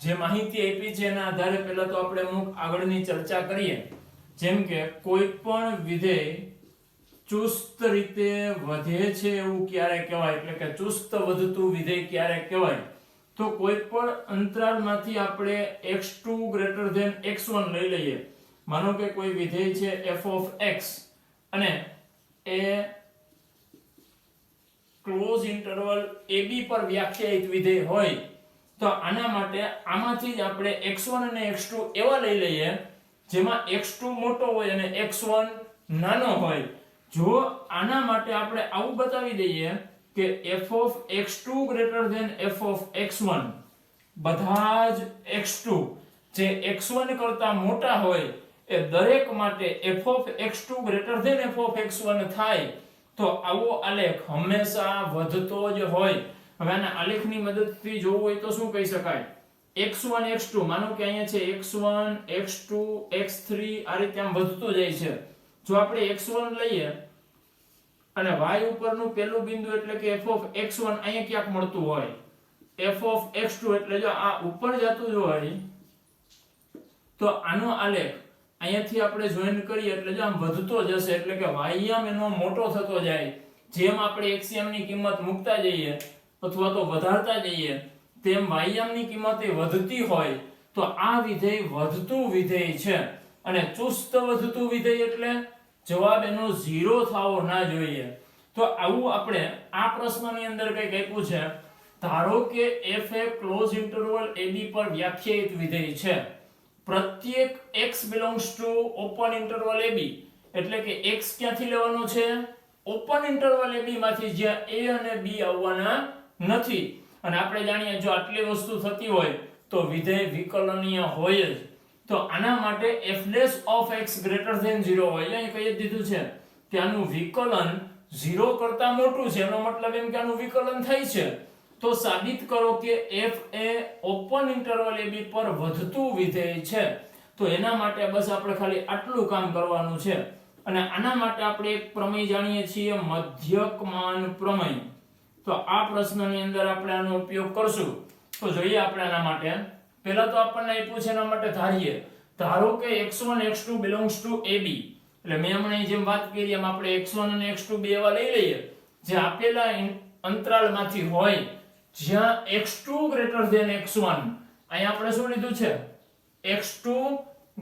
જે માહિતી આપી છે એના આધારે પહેલા તો આપણે અમુક આગળની ચર્ચા કરીએ. જેમ કે કોઈ પણ વિધેય ચુસ્ત રીતે વધે છે એવું ક્યારે કહેવાય, એટલે કે ચુસ્ત વધતું વિધેય ક્યારે કહેવાય, તો કોઈ પણ અંતરાલમાંથી આપણે x2 ગ્રેટર ધેન x1 લઈ લઈએ. માનો કે કોઈ વિધેય છે f of x અને એ ક્લોઝ ઇન્ટરવલ ab પર વ્યાખ્યાયિત વિધેય હોય, તો આના માટે આમાંથી જ આપણે x1 અને x2 એવા લઈ લઈએ જેમાં x2 મોટો હોય અને x1 નાનો હોય. જો આના માટે આપણે આવું બતાવી દઈએ કે f of x2 greater than f of x1, બધા જ x2 જે x1 કરતા મોટા હોય એ દરેક માટે f of x2 greater than f of x1 થાય, તો આવો આલેખ હંમેશા વધતો જ હોય. હવે આના આલેખની મદદથી જોવું હોય તો શું કહી શકાય? x1 x2, માનો કે અહીંયા છે x1 x2 x3, આ રીતે આમ વધતું જાય છે. જો આપણે x1 લઈએ અને y ઉપરનું પહેલું બિંદુ એટલે કે f of x1 અહીંયા ક્યાંક મળતું હોય, f of x2 એટલે જો આ ઉપર જતું જ હોય, તો આનો આલેખ અહીંયાથી આપણે જોઈન કરીએ એટલે જો આમ વધતો જશે, એટલે કે y એનો મોટો થતો જાય. જેમ આપણે x ની કિંમત મૂકતા જઈએ અથવા તો વધારતા જઈએ તેમ y ની કિંમત એ વધતી હોય, તો આ વિધેય વધતું વિધેય છે. અને ચુસ્ત વધતું વિધેય એટલે જવાબ એનો 0 થવો ના જોઈએ. તો આવું આપણે આ પ્રશ્નની અંદર કંઈક આપ્યું છે. ધારો કે f એ ક્લોઝ ઇન્ટરવલ ab પર વ્યાખ્યાયિત વિધેય છે. પ્રત્યેક x belongs to open interval ab, એટલે કે x ક્યાંથી લેવાનો છે? ઓપન ઇન્ટરવલ ab માંથી, જ્યાં a અને b આવવાના નથી. અને આપણે જાણીએ જો આટલી વસ્તુ થતી હોય તો વિધેય વિકલનીય હોય જ. તો આના માટે f' of x greater than 0 હોય. અહીં કહી દીધું છે કે આનું વિકલન 0 કરતા મોટું છે, એનો મતલબ એમ કે આનું વિકલન થાય છે. તો સાબિત કરો કે f એ ઓપન ઇન્ટરવલ ab પર વધતું વિધેય છે. તો એના માટે બસ આપણે ખાલી આટલું કામ કરવાનું છે. અને આના માટે આપણે એક પ્રમેય જાણીએ છીએ, મધ્યકમાન પ્રમેય. તો આ પ્રશ્નની અંદર આપણે આનો ઉપયોગ કરશું. તો જોઈએ આપણે આના માટે. પહેલા તો આપણને આપ્યું છે એના માટે ધારીએ. ધારો કે x1 x2 belongs to ab, એટલે મેં હમણાં જેમ વાત કરી એમ આપણે x1 અને x2 બે એવા લઈ લઈએ જે આપેલા અંતરાલમાંથી હોય, જ્યાં x2 greater than x1. અહીંયા આપણે શું લીધું છે? x2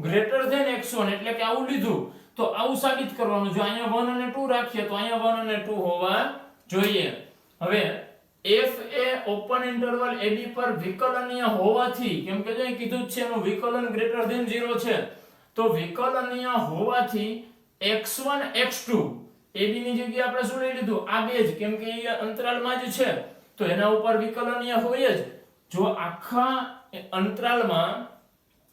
greater than x1, એટલે કે આવું લીધું. તો આવું સાબિત કરવાનું. જો અહીંયા 1 અને 2 રાખીએ તો અહીંયા 1 અને 2 હોવા જોઈએ. હવે f એ ઓપન ઇન્ટરવલ ab પર વિકલનીય હોવાથી, કેમ કે જે કીધું છે એનું વિકલન ગ્રેટર ધેન 0 છે, તો વિકલનીય હોવાથી x1 x2 ab ની જગ્યાએ આપણે શું લઈ લીધું? આ બે જ, કેમ કે એ અંતરાલમાં જ છે તો એના ઉપર વિકલનીય હોય જ. જો આખા અંતરાલમાં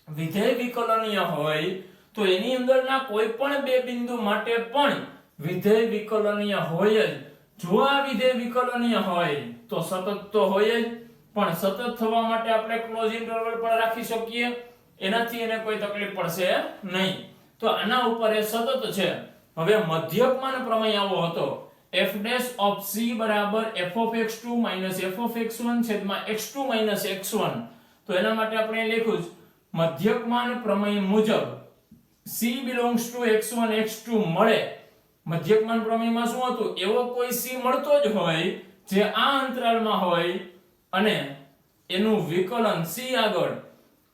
વિધેય વિકલનીય હોય તો એની અંદરના કોઈ પણ બે બિંદુ માટે પણ વિધેય વિકલનીય હોય જ. જો આ વિધેય વિકલનીય હોય તો સતત તો હોય જ, પણ સતત થવા માટે આપણે ક્લોઝ ઇન્ટરવલ પણ રાખી શકીએ, એનાથી એને કોઈ તકલીફ પડશે નહીં. તો આના ઉપર એ સતત છે. હવે મધ્યકમાન પ્રમેય આવો હતો, f' of c બરાબર f of x2 minus f of x1 છેદમાં x2 minus x1. તો એના માટે આપણે લખ્યું છે મધ્યકમાન પ્રમેય મુજબ c belongs to x1 x2 મળે. મધ્યકમાન પ્રમેયમાં શું હતું? એવો કોઈ c મળતો જ હોય જે આ અંતરાલમાં હોય અને એનું વિકલન c આગળ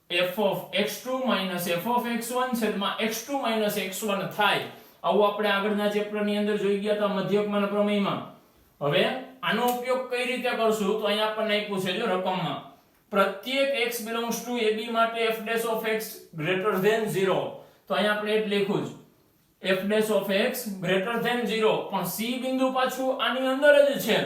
f of x2 minus f of x1 છેદમાં x2 minus x1 થાય. આવું આપણે આગળના ચેપ્ટરની અંદર જોઈ ગયા હતા મધ્યકમાન પ્રમેયમાં. હવે આનો ઉપયોગ કઈ રીતે કરશું? તો અહીંયા આપણને આપ્યું છે જો રકમમાં, પ્રત્યેક x belongs to ab માટે f' of x greater than 0. તો અહીંયા આપણે એ જ લખ્યું છે f' of x greater than 0, પણ c બિંદુ પાછું આની અંદર જ છે.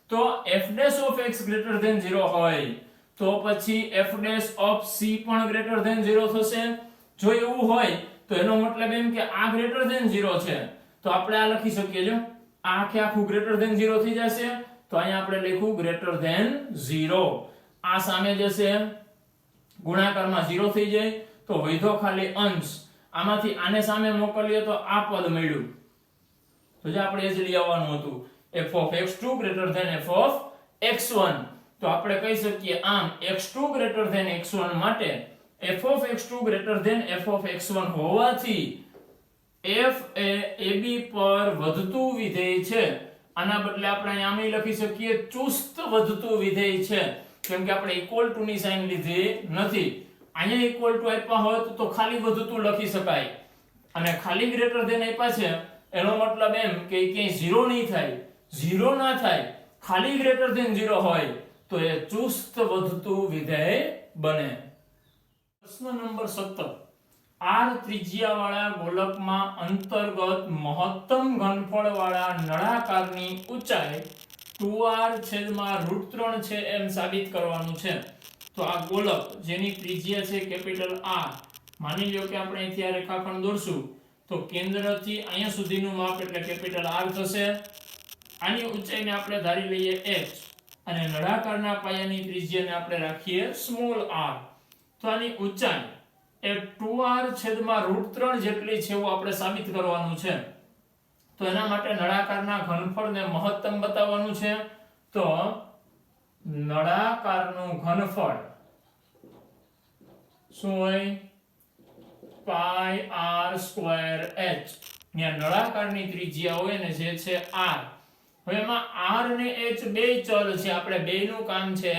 તો f' of x greater than 0 હોય તો પછી f' of c પણ greater than 0 થશે. જો એવું હોય તો એનો મતલબ એમ કે આ greater than 0 છે, તો આપણે આ લખી શકીએ. જો આ આખું greater than 0 થઈ જશે, તો અહીંયા આપણે લખ્યું greater than 0. આ સામે જશે, ગુણાકારમાં 0 થઈ જાય તો વધ્યો ખાલી અંશ. આમાંથી આને સામે મોકલીએ તો આ પદ મળ્યું. તો જે આપણે એ જ લઈ આવવાનું હતું, f of x2 greater than f of x1. તો આપણે કહી શકીએ આમ x2 ગ્રેટર ધેન x1 માટે f of x2 greater than f of x1 હોવાથી f એ ab પર વધતું વિધેય છે. આના બદલે આપણે અહીં આમ લખી શકીએ ચુસ્ત વધતું વિધેય છે, કેમ કે આપણે ઇક્વલ ટુ ની સાઇન લીધી નથી. અહીંયા ઇક્વલ ટુ આપ્યા હોત તો ખાલી વધતું લખી શકાય, અને ખાલી ગ્રેટર ધેન આપ્યા છે એનો મતલબ એમ કે ક્યાંય 0 નહીં થાય. 0 ના થાય, ખાલી ગ્રેટર ધેન 0 હોય તો એ ચુસ્ત વધતું વિધેય બને. પ્રશ્ન નંબર 17. r ત્રિજ્યાવાળા ગોલકમાં અંતર્ગત મહત્તમ ઘનફળવાળા નળાકારની ઊંચાઈ 2r/√3 છે એમ સાબિત કરવાનું છે. તો આ ગોલક જેની ત્રિજ્યા છે કેપિટલ R, માની લો કે આપણે અહીંથી આ રેખાખંડ દોરશું તો કેન્દ્રથી અહીંયા સુધીનું માપ એટલે કેપિટલ R થશે. આની ઊંચાઈને આપણે ધારી લઈએ h અને નળાકારના પાયાની ત્રિજ્યાને આપણે રાખીએ સ્મોલ r. તો આની ઊંચાઈ એ 2r/√3 જેટલી છે એવું આપણે સાબિત કરવાનું છે. તો એના માટે નળાકારના ઘનફળને મહત્તમ બતાવવાનું છે. તો નળાકારનું ઘનફળ શું હોય? પાઈ r સ્ક્વેર h. ત્યાં નળાકારની ત્રિજ્યા હોય ને જે છે r. હવે એમાં r ને h બે ચલ છે, આપણે બેયનું કામ છે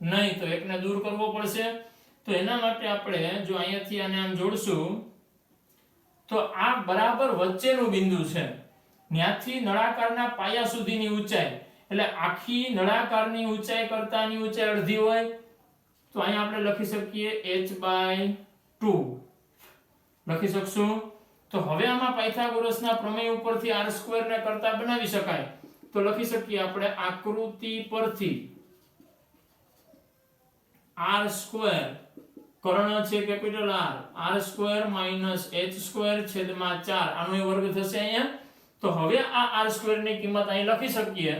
નહીં, તો એકને દૂર કરવો પડશે. તો એના માટે આપણે જો અહીંયાથી આને આમ જોડશું તો આ બરાબર વચ્ચેનું બિંદુ છે, ત્યાંથી નળાકારના પાયા સુધીની ઊંચાઈ એટલે આખી નળાકારની ઊંચાઈ કરતા આની ઊંચાઈ અડધી હોય. તો અહીંયા આપણે લખી શકીએ h/2 લખી શકશું. તો હવે આમાં પાયથાગોરસના પ્રમેય ઉપરથી r² ને કરતા બનાવી શકાય. તો લખી શકીએ આપણે આકૃતિ પરથી r² કર્ણ છે કેપિટલ R, r² - h²/4 આનો વર્ગ થશે અહીંયા. તો હવે આ r² ની કિંમત અહીં લખી શકીએ.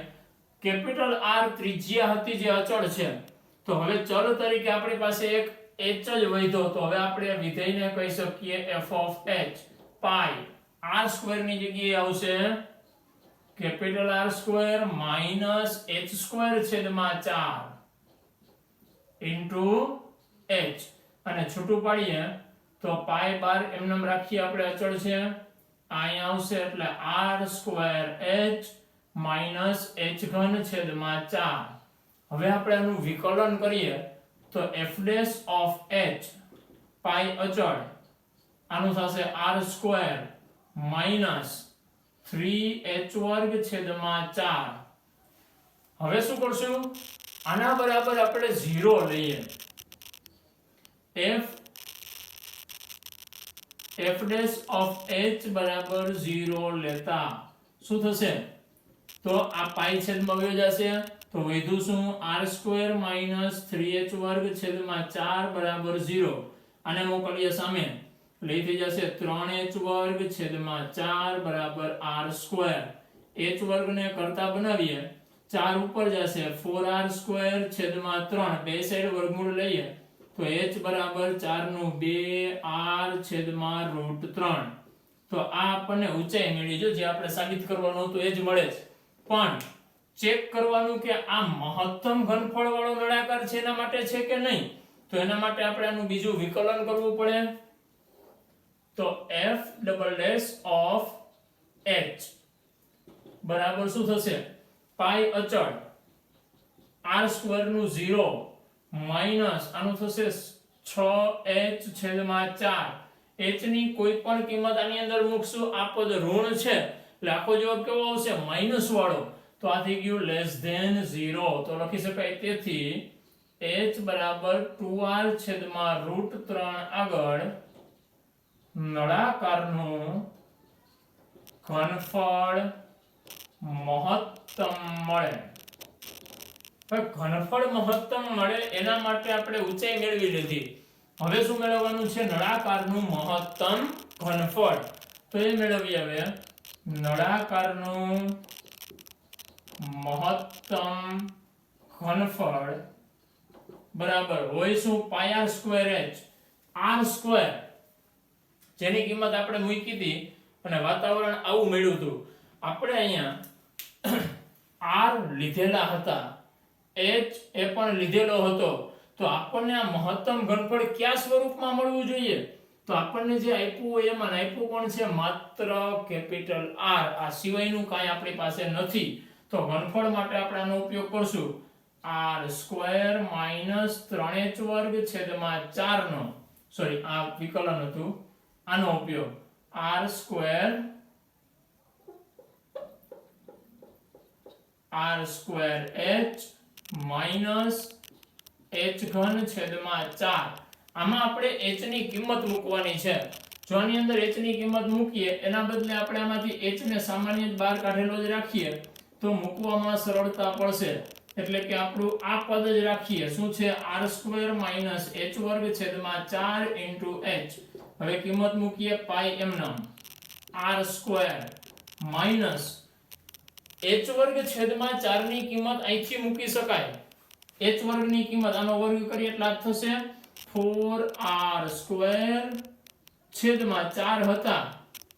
કેપિટલ R ત્રિજ્યા હતી જે અચળ છે, તો હવે ચલ તરીકે આપણી પાસે એક h જ વધ્યો. તો હવે આપણે વિધેયને કહી શકીએ f of h. Pi r² ની જગ્યાએ આવશે capital R² - h²/4 into h, અને છૂટું પાડીએ તો પાઈ બાર એમનેમ રાખીએ આપણે અચળ છે. અહીંયા આવશે એટલે r² h - h3/4. હવે આપણે આનું વિકલન કરીએ તો f' of h પાઈ અચળ આનું થશે r² - 3h²/4. હવે શું કરશું? આના બરાબર આપણે 0 લઈએ. f' of h બરાબર 0 લેતા શું થશે? તો આ પાઈ છેદમાં વયો જશે, તો વધ્યું શું? r² - 3h²/4 બરાબર 0. આને મોકલીએ સામે, લઈ થઈ જશે 3h²/4 બરાબર r². h² ને કરતા બનાવીએ, 4 ઉપર જશે 4r²/3. બે સાઈડ વર્ગમૂળ લઈએ તો h બરાબર 4/2r/√3. તો આ આપણને ઊંચાઈ મળી. જો જે આપણે સાબિત કરવાનું હતું એ જ મળે છે, પણ ચેક કરવાનું કે આ મહત્તમ ઘનફળ વાળો નળાકાર છે એના માટે છે કે નહીં. તો એના માટે આપણે આનું બીજું વિકલન કરવું પડે. તો f' of h બરાબર શું થશે? પાઈ અચળ r² નું 0 માઈનસ આનું થશે 6h/4. h ની કોઈ પણ કિંમત આની અંદર મૂકશું, આ પદ ઋણ છે એટલે આખો જવાબ કેવો આવશે? માઈનસ વાળો. તો આ થઈ ગયું <0. તો લખી શકાય તેથી h બરાબર 2r/√3 આગળ નળાકારનું ઘનફળ મહત્તમ મળે. ઘનફળ મહત્તમ મળે એના માટે આપણે ઊંચાઈ મેળવી લીધી. હવે શું મેળવવાનું છે? નળાકારનું મહત્તમ ઘનફળ. તો એ મેળવીએ હવે નળાકારનું મહત્તમ ઘનફળ બરાબર હોય શું? પાઈ r²h. r² જેની કિંમત આપણે મૂકી હતી અને વાતાવરણ આવું મળ્યું હતું. આપણે અહીંયા r લીધેલા હતા h એ પણ લીધેલો હતો, તો આપણને આ મહત્તમ ઘનફળ કયા સ્વરૂપમાં મળવું જોઈએ? તો આપણને જે આપ્યું હોય એમાં આપ્યું કોણ છે? માત્ર કેપિટલ R. આ સિવાયનું કાંઈ આપણી પાસે નથી. તો ઘનફળ માટે આપણે આનો ઉપયોગ કરશું r સ્ક્વેર માઇનસ 3h વર્ગ છેદમાં 4 નો, સોરી આ વિકલન હતું, આનો ઉપયોગ r square h minus h ઘન છેદમાં 4. આમાં આપણે h ની કિંમત મૂકવાની છે. જો આની અંદર h ની કિંમત મૂકીએ એના બદલે આપણે આમાંથી h ને સામાન્ય જ બહાર કાઢેલો જ રાખીએ તો મૂકવામાં સરળતા પડશે. એટલે કે આપણું આ પદ જ રાખીએ. શું છે? r સ્ક્વેર માઇનસ h વર્ગ છેદમાં 4 ઇન્ટુ h. હવે કિંમત મૂકીએ પાઈ એમનામ r સ્ક્વેર માઇનસ h વર્ગ છેદમાં 4 ની કિંમત અહીંથી મૂકી શકાય. h વર્ગ ની કિંમત આનો વર્ગ કરીએ એટલે આ થશે 4r સ્ક્વેર છેદમાં 4 હતા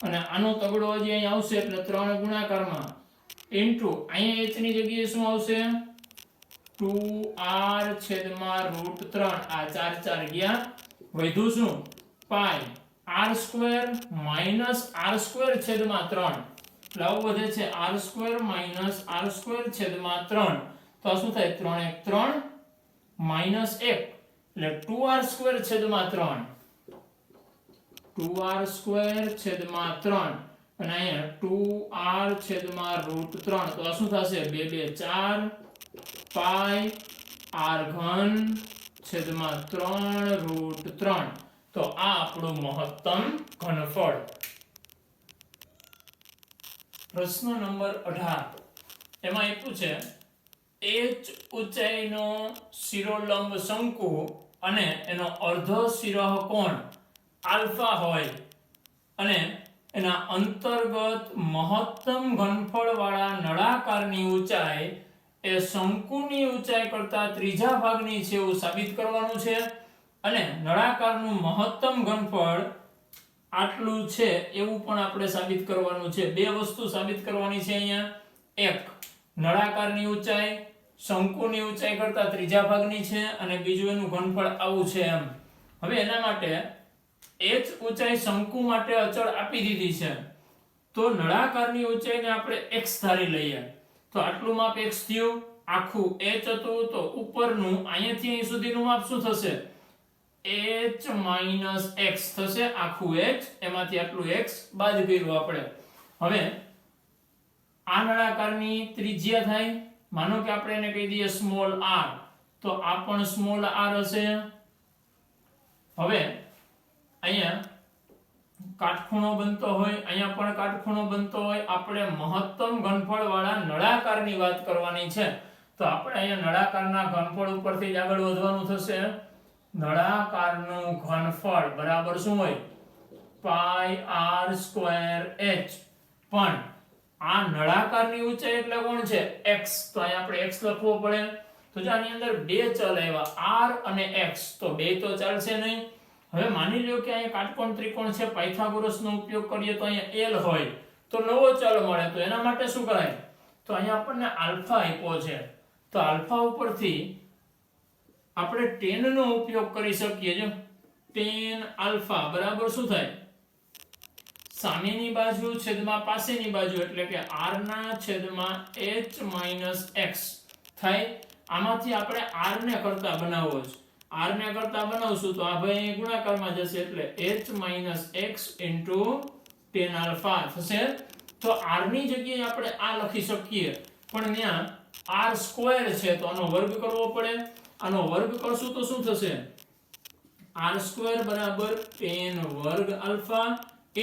અને આનો તગડો હજી અહીં આવશે એટલે 3 ગુણાકારમાં ઇન્ટુ અહીંયા h ની જગ્યાએ શું આવશે? 2r છેદમાં √3. આ 4 4 ગયા, વધ્યું શું? પાઈ r square minus r square છેદમાં 3. એટલે આવું વધે છે r square minus r square છેદમાં 3. તો આ શું થાય? 3 1 3 માઇનસ 1 એટલે 2r સ્ક્વેર છેદમાં 3. 2r સ્ક્વેર છેદમાં 3 અને અહીંયા 2r છેદમાં √3. તો આ શું થશે? 2 2 4 પાઈ r ઘન છેદમાં 3 √3. તો આ આપણું મહત્તમ ઘનફળ. પ્રશ્ન નંબર 18 એમાં આપ્યું છે h ઊંચાઈનો શિરોલંબ શંકુ અને એનો અર્ધ શિરોહ કોણ આલ્ફા હોય અને એના અંતર્ગત મહત્તમ ઘનફળ વાળા નળાકારની ઊંચાઈ એ શંકુની ઊંચાઈ કરતા ત્રીજા ભાગની છે એવું સાબિત કરવાનું છે. અને નળાકારનું મહત્તમ ઘનફળ આટલું છે એવું પણ આપણે સાબિત કરવાનું છે. બે વસ્તુ સાબિત કરવાની છે અહીંયા. એક, નળાકારની ઊંચાઈ શંકુની ઊંચાઈ કરતા ત્રીજા ભાગની છે અને બીજું એનું ઘનફળ આવું છે એમ. હવે એના માટે h ઊંચાઈ શંકુ માટે અચળ આપી દીધી છે તો નળાકારની ઊંચાઈને આપણે x ધારી લઈએ. તો આટલું માપ x થયું, આખું h હતું તો ઉપરનું અહીંયાથી અહીં સુધીનું માપ શું થશે? h માઇનસ x થશે. આખું h, એમાંથી આટલું x બાદ કર્યું આપણે. હવે આ નળાકારની ત્રિજ્યા થાય, માનો કે આપણે એને કહી દઈએ સ્મોલ r, તો આ પણ સ્મોલ r હશે. હવે અહીંયા કાટખૂણો બનતો હોય, અહીંયા પણ કાટખૂણો બનતો હોય. આપણે મહત્તમ ઘનફળ વાળા નળાકારની વાત કરવાની છે તો આપણે અહીંયા નળાકારના ઘનફળ ઉપરથી જ આગળ વધવાનું થશે. નળાકારનું ઘનફળ બરાબર શું હોય? પાઈ r સ્ક્વેર h. પણ આ નળાકારની ઊંચાઈ એટલે કોણ છે? x. તો અહીંયા આપણે x લખવો પડે. તો જો આની અંદર બે ચલ આવ્યા r અને x, તો બે તો ચાલશે નહીં. હવે માની લ્યો કે અહીંયા કાટકોણ ત્રિકોણ છે, પાયથાગોરસનો ઉપયોગ કરીએ તો અહીંયા l હોય તો નવો ચલ મળે. તો એના માટે શું કરાય? તો અહીંયા આપણને આલ્ફા આપ્યો છે તો આલ્ફા ઉપરથી આપણે tan નો ઉપયોગ કરી શકીએ. જો tan આલ્ફા બરાબર શું થાય? સામેની બાજુ છેદમાં પાસેની બાજુ એટલે કે r ના છેદમાં h માઇનસ x થાય. આમાંથી આપણે r ને કરતા બનાવવો છે. r ને કરતા બનાવશું તો આ ભાઈ ગુણાકારમાં જશે એટલે h minus x into tan alpha થશે. તો r ની જગ્યાએ આપણે આ લખી શકીએ પણ ત્યાં r સ્ક્વેર છે તો આનો વર્ગ કરવો પડે. આનો વર્ગ કરશું તો શું થશે? r સ્ક્વેર બરાબર tan વર્ગ આલ્ફા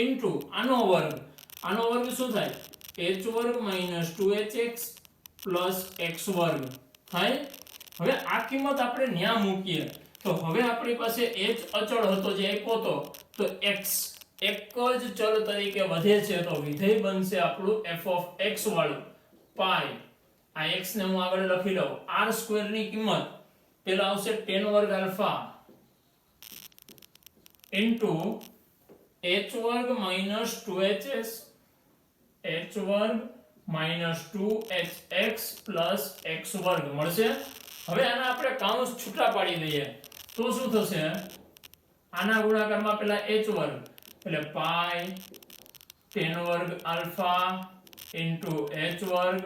ઇન્ટુ આનો વર્ગ. આનો વર્ગ શું થાય? h વર્ગ માઇનસ 2hx પ્લસ x વર્ગ થાય. હવે આ કિંમત આપણે ન્યા મૂકીએ તો હવે આપણી પાસે h અચળ હતો જે આપ્યો હતો તો x એક જ ચલ તરીકે વધે છે તો વિધેય બનશે આપણું f of x વાળું. પાઈ આ x ને હું આગળ લખી લઉં. r સ્ક્વેર ની કિંમત પેલા આવશે tan વર્ગ આલ્ફા ઇન્ટુ h વર્ગ માઇનસ 2hs h વર્ગ માઇનસ 2hx પ્લસ x વર્ગ મળશે. હવે આના આપણે કાઉન્સ છૂટા પાડી દઈએ તો શું થશે? આના ગુણાકારમાં પેલા h વર્ગ એટલે પાઈ tan વર્ગ આલ્ફા ઇન્ટુ h વર્ગ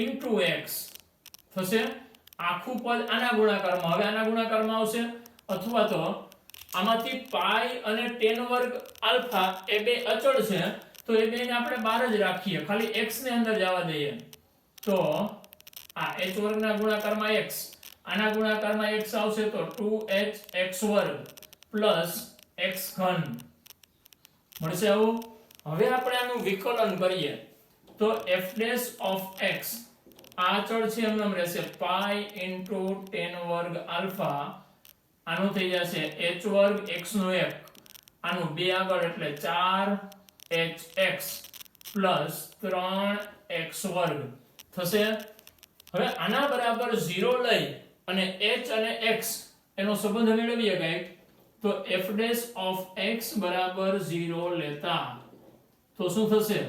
ઇન્ટુ x થશે. આખું પદ આના ગુણાકારમાં, હવે આના ગુણાકારમાં આવશે, અથવા તો આમાંથી પાઈ અને tan વર્ગ આલ્ફા એ બે અચળ છે તો એ બેને આપણે બહાર જ રાખીએ, ખાલી x ને અંદર જવા દઈએ. તો આ h વર્ગના ગુણાકારમાં x, આના ગુણાકારમાં x આવશે તો 2hx વર્ગ પ્લસ x ઘન મળશે. આવું હવે આપણે આનું વિકલન કરીએ તો f ડેશ ઓફ x આ અચળ છે એમનેમ રહેશે પાઈ ઇન્ટુ tan વર્ગ આલ્ફા, આનું થઈ જશે h વર્ગ x નો 1, આનું 2 આગળ એટલે 4hx પ્લસ 3x વર્ગ થશે. હવે આના બરાબર 0 લઈ અને h અને x એનો સંબંધ મેળવીએ કંઈક તો f ડેશ ઓફ x બરાબર 0 લેતા તો શું થશે?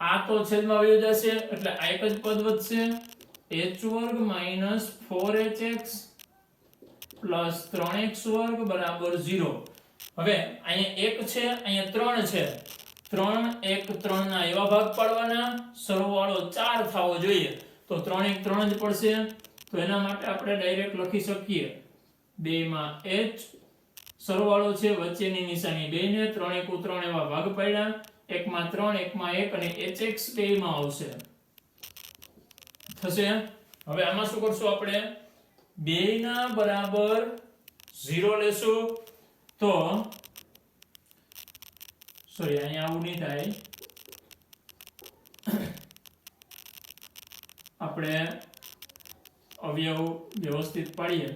આ તો છેદમાં વહી જશે એટલે આ એક જ પદ વધશે h વર્ગ માઈનસ 4hx પ્લસ 3x વર્ગ બરાબર 0. હવે અહીંયા 1 છે, અહીંયા 3 છે, 3 1 3 ના એવા ભાગ પાડવાના સરવાળો 4 થવો જોઈએ તો 3 1 3 જ પડશે. તો એના માટે આપણે ડાયરેક્ટ લખી શકીએ 2 માં h સરવાળો છે વચ્ચેની નિશાની 2 ને 3 1 3 એવા ભાગ પાડ્યા, 1 માં 3 1 માં 1 અને hx 2 માં આવશે થશે. હવે આમાં શું કરશું આપણે? 2 ના બરાબર 0 લેશું તો સોરી અહીંયા આવું નહીં થાય, આપણે અવયવ વ્યવસ્થિત પાડીએ.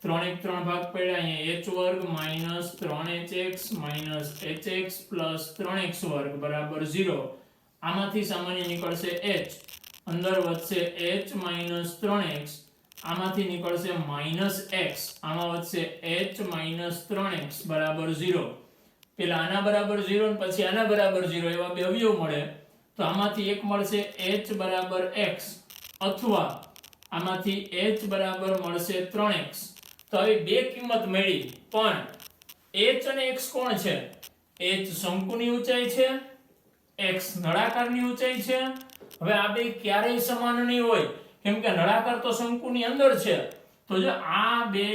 3 1 3 ભાગ પડ્યા, અહીંયા h વર્ગ minus 3hx minus hx plus 3x વર્ગ બરાબર 0. આમાંથી સામાન્ય નીકળશે h, અંદર વધશે h માઈનસ 3x, આમાંથી નીકળશે માઈનસ x, આમાં વધશે h માઈનસ 3x બરાબર 0. પેલા આના બરાબર 0 અને પછી આના બરાબર 0 એવા બે અવયવ મળે તો આમાંથી એક મળશે h બરાબર x અથવા આમાંથી h બરાબર મળશે 3x. તો હવે બે કિંમત મળી, પણ h અને x કોણ છે? h શંકુની ઊંચાઈ છે, x નળાકારની ઊંચાઈ છે. હવે આ બે ક્યારેય સમાન નહીં હોય કેમ કે નળાકાર તો શંકુની અંદર છે. તો જો આ બે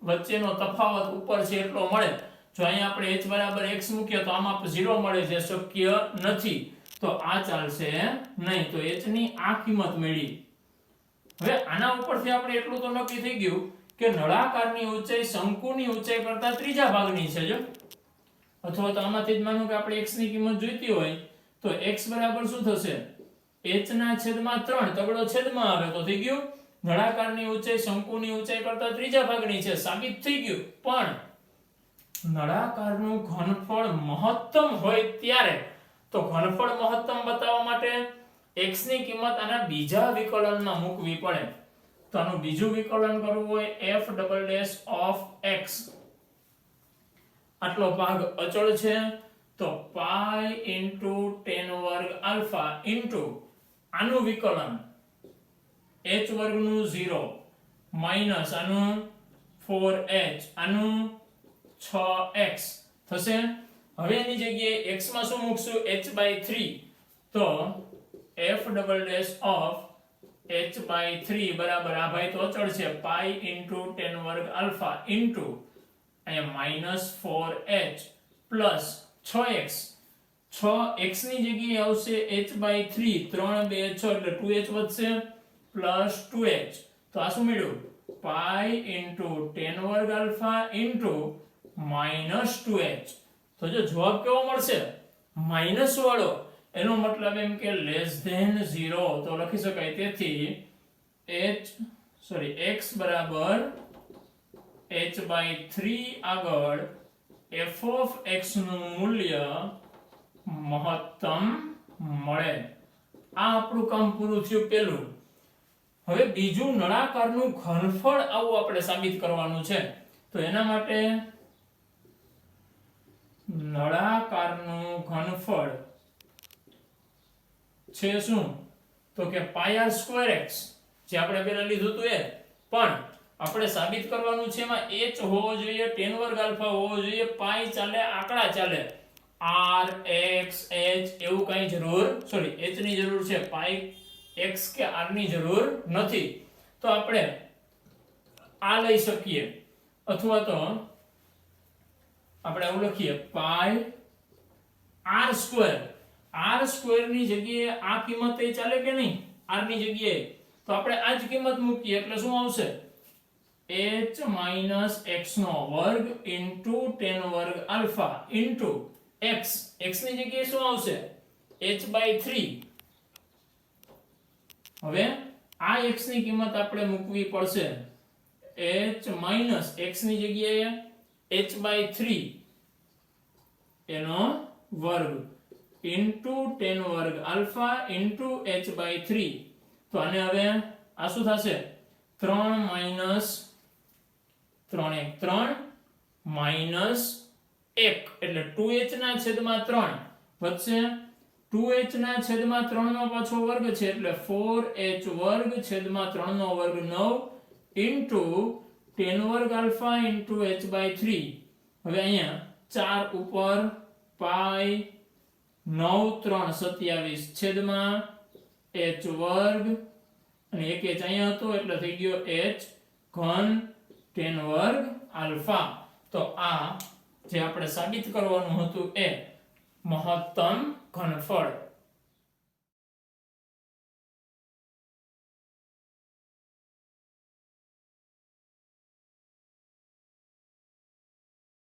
વચ્ચેનો તફાવત ઉપર છે એટલો મળે. જો અહીંયા આપણે h બરાબર x મૂકીએ તો આમાં 0 મળે જે શક્ય નથી, તો આ ચાલશે નહીં. તો h ની આ કિંમત મળી. હવે આના ઉપરથી આપણે એટલું તો નક્કી થઈ ગયું કે નળાકારની ઊંચાઈ શંકુની ઊંચાઈ કરતા ત્રીજા ભાગની છે. જો અથવા તો આમાંથી જ માનો કે આપણે x ની કિંમત જોઈતી હોય તો x બરાબર શું થશે? h ના છેદમાં 3 તગડો છેદમાં આવે તો થઈ ગયું નળાકારની ઊંચાઈ શંકુની ઊંચાઈ કરતા ત્રીજા ભાગની છે, સાબિત થઈ ગયું. પણ નળાકારનું ઘનફળ મહત્તમ હોય ત્યારે, તો ઘનફળ મહત્તમ બતાવવા માટે x ની કિંમત આના બીજા વિકલનમાં મૂકવી પડે. તો આનું બીજું વિકલન કરવું હોય f double dash of x, આટલો ભાગ અચળ છે તો પાઈ ઇન્ટુ tan વર્ગ આલ્ફા ઇન્ટુ આનું વિકલન h વર્ગનું 0 માઈનસ આનું 4h આનું 6x થશે. હવે એની જગ્યાએ x માં શું મૂકશું? h/3. તો f double dash of h/3 બરાબર આ ભાઈ તો અચળ છે પાઈ ઇન્ટુ tan વર્ગ આલ્ફા ઇન્ટુ અહીંયા minus 4h plus 6x. 6x ની જગ્યાએ આવશે h/3, 3 2 6 એટલે 2h વધશે પ્લસ 2h. તો આ શું મળ્યું? પાઈ ઇન્ટુ tan વર્ગ આલ્ફા ઇન્ટુ માઈનસ 2h. તો જો જવાબ કેવો મળશે? માઈનસ વાળો, એનો મતલબ એમ કે લેસ ધેન 0. તો લખી શકાય તેથી x બરાબર h/3 આગળ f of x નું મૂલ્ય મહત્તમ મળે. આ આપણું કામ પૂરું થયું પેલું. હવે બીજું નળાકારનું ઘનફળ આવું આપણે સાબિત કરવાનું છે. તો એના માટે નળાકારનું ઘનફળ છે શું? તો કે પાઈ r સ્ક્વેર x જે આપણે પહેલા લીધું હતું એ, પણ આપણે સાબિત કરવાનું છે એમાં h હોવો જોઈએ, tan વર્ગ આલ્ફા હોવો જોઈએ, પાઈ ચાલે, આંકડા ચાલે, r x h એવું કઈ જરૂર h ની જરૂર છે, પાઈ x કે r ની જરૂર નથી. તો આપણે આ લઈ શકીએ, અથવા તો આપણે આવું લખીએ પાઈ r સ્ક્વેર ની જગ્યાએ આ કિંમત એ ચાલે કે નહીં, r ની જગ્યાએ, તો આપણે આ જ કિંમત મૂકીએ એટલે શું આવશે, h માઈનસ x નો વર્ગ ઇન્ટુ tan વર્ગ આલ્ફા ઇન્ટુ x ની જગ્યાએ શું આવશે, h/3. હવે આ x ની કિંમત આપણે મૂકવી પડશે, h માઈનસ x ની જગ્યાએ h/3 એનો વર્ગ ઇન્ટુ tan વર્ગ આલ્ફા ઇન્ટુ h/3. તો આને હવે આ શું થશે, 3 માઈનસ 3 3 માઈનસ 1 એટલે 2h ના છેદમાં 3 વચ્ચે 2h ના છેદમાં 3 નો પાછો વર્ગ છે એટલે 4h વર્ગ છેદમાં 3 નો વર્ગ 9 ઇન્ટુ tan વર્ગ આલ્ફા ઇન્ટુ h/3. હવે અહીંયા 4 ઉપર પાઈ 9 3 27 છેદમાં h વર્ગ અને એક h અહીંયા હતો એટલે થઈ ગયો h ઘન tan વર્ગ આલ્ફા. તો આ જે આપણે સાબિત કરવાનું હતું એ મહત્તમ ઘનફળ